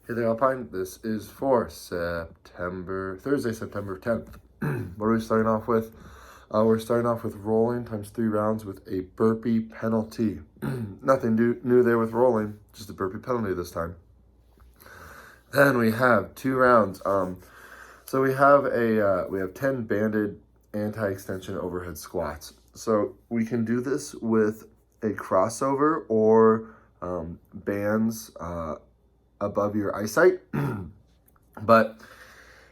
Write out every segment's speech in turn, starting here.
Hey there, Alpine. This is for Thursday, September 10th. What are we starting off with? We're starting off with rolling times 3 rounds with a burpee penalty. Nothing new there with rolling, just a burpee penalty this time. Then we have 2 rounds. So we have 10 banded anti-extension overhead squats. So we can do this with a crossover or bands above your eyesight. But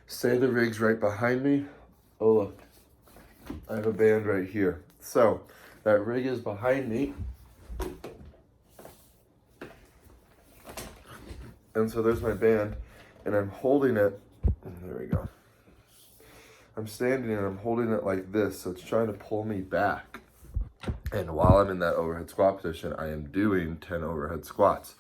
say the rig's right behind me. Oh, look, I have a band right here. So that rig is behind me. And so there's my band, and I'm holding it. There we go. I'm standing and I'm holding it like this, so it's trying to pull me back. And while I'm in that overhead squat position, I am doing 10 overhead squats.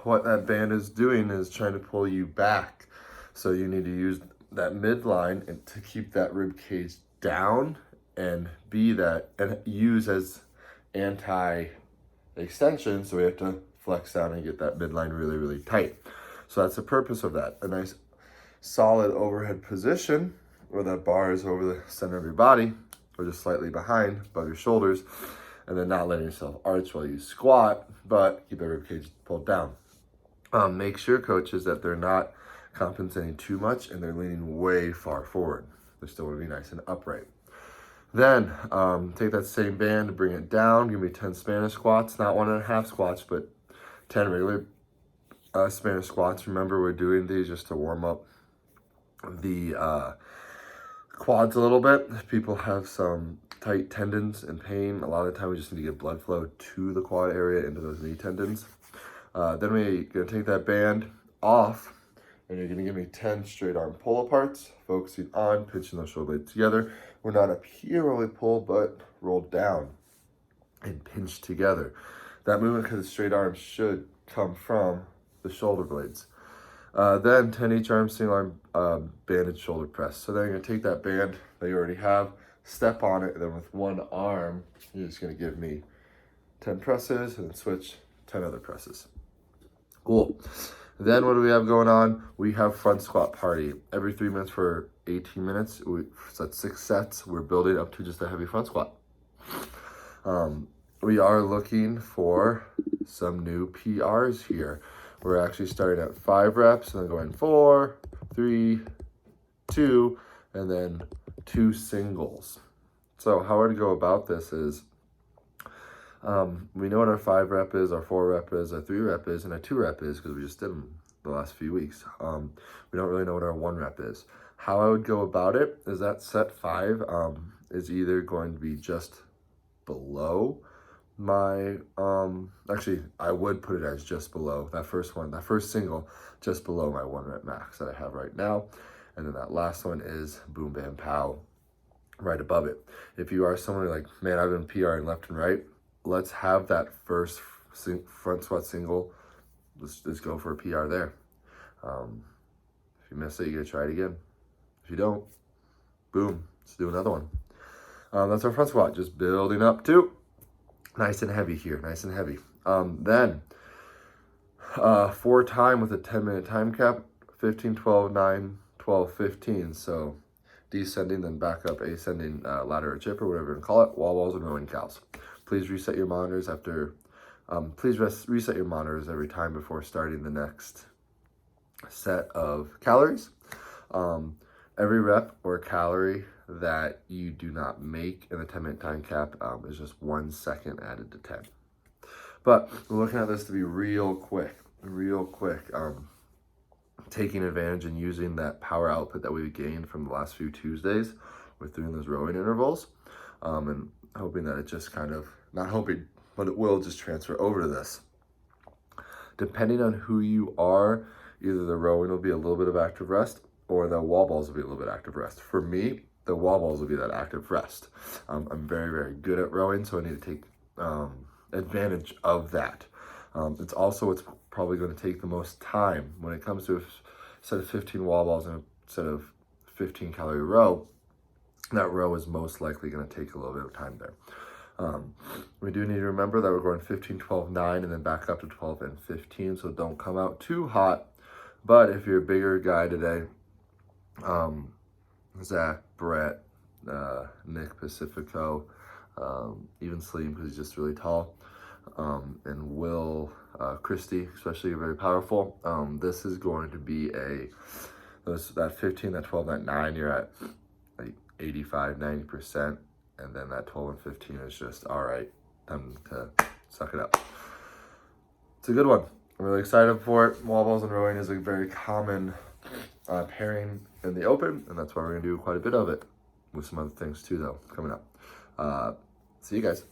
What that band is doing is trying to pull you back. So you need to use that midline to keep that rib cage down and use as anti-extension. So we have to flex down and get that midline really, really tight. So that's the purpose of that. A nice solid overhead position where that bar is over the center of your body or just slightly behind above your shoulders, and then not letting yourself arch while you squat, but keep the rib cage pulled down. Make sure, coaches, that they're not compensating too much and they're leaning way far forward. They still want to be nice and upright. Then take that same band, bring it down, give me 10 Spanish squats, not 1.5 squats, but 10 regular Spanish squats. Remember, we're doing these just to warm up the quads a little bit. If people have some tight tendons and pain, a lot of the time we just need to get blood flow to the quad area into those knee tendons. Then we're gonna take that band off and you're gonna give me 10 straight arm pull aparts, focusing on pinching those shoulder blades together. We're not up here while we pull, but roll down and pinch together. That movement, because it's straight arms, should come from the shoulder blades. Then 10 each arm, single arm banded shoulder press. So then you're gonna take that band that you already have, step on it, and then with one arm, you're just gonna give me 10 presses and then switch 10 other presses. Cool. Then what do we have going on? We have front squat party. Every 3 minutes for 18 minutes. So that's 6 sets. We're building up to just a heavy front squat. We are looking for some new PRs here. We're actually starting at 5 reps and then going 4, 3, 2, and then 2 singles. So how we're to go about this is, we know what our 5 rep is, our 4 rep is, our 3 rep is, and our 2 rep is because we just did them the last few weeks. We don't really know what our 1 rep is. How I would go about it is that set 5 is either going to be just below my, actually I would put it as just below that first single, just below my 1 rep max that I have right now. And then that last one is boom, bam, pow, right above it. If you are someone like, man, I've been PRing left and right, let's have that first front squat single. Let's go for a PR there. If you miss it, you gotta try it again. If you don't, boom, let's do another one. That's our front squat, just building up to nice and heavy here, nice and heavy. Then 4 time with a 10-minute time cap, 15, 12, 9, 12, 15. So descending, then back up, ascending ladder or chip or whatever you call it, wall balls and rowing cows. Please reset your monitors reset your monitors every time before starting the next set of calories. Every rep or calorie that you do not make in the 10-minute time cap is just 1 second added to 10. But we're looking at this to be real quick, taking advantage and using that power output that we've gained from the last few Tuesdays with doing those rowing intervals, and hoping that it just kind of, not hoping, but it will just transfer over to this. Depending on who you are, either the rowing will be a little bit of active rest or the wall balls will be a little bit active rest. For me, the wall balls will be that active rest. I'm very, very good at rowing, so I need to take advantage of that. It's also what's probably going to take the most time when it comes to a set of 15 wall balls and a set of 15 calorie row. That row is most likely going to take a little bit of time there. We do need to remember that we're going 15, 12, 9, and then back up to 12 and 15. So don't come out too hot. But if you're a bigger guy today, Zach, Brett, Nick Pacifico, even Slim, because he's just really tall, and Will, Christy, especially, very powerful. This is going to be that 15, that 12, that 9, you're at like 85, 90%. And then that 12 and 15 is just, all right, time to suck it up. It's a good one. I'm really excited for it. Wall balls and rowing is a very common pairing in the open, and that's why we're going to do quite a bit of it with some other things too, though, coming up. See you guys.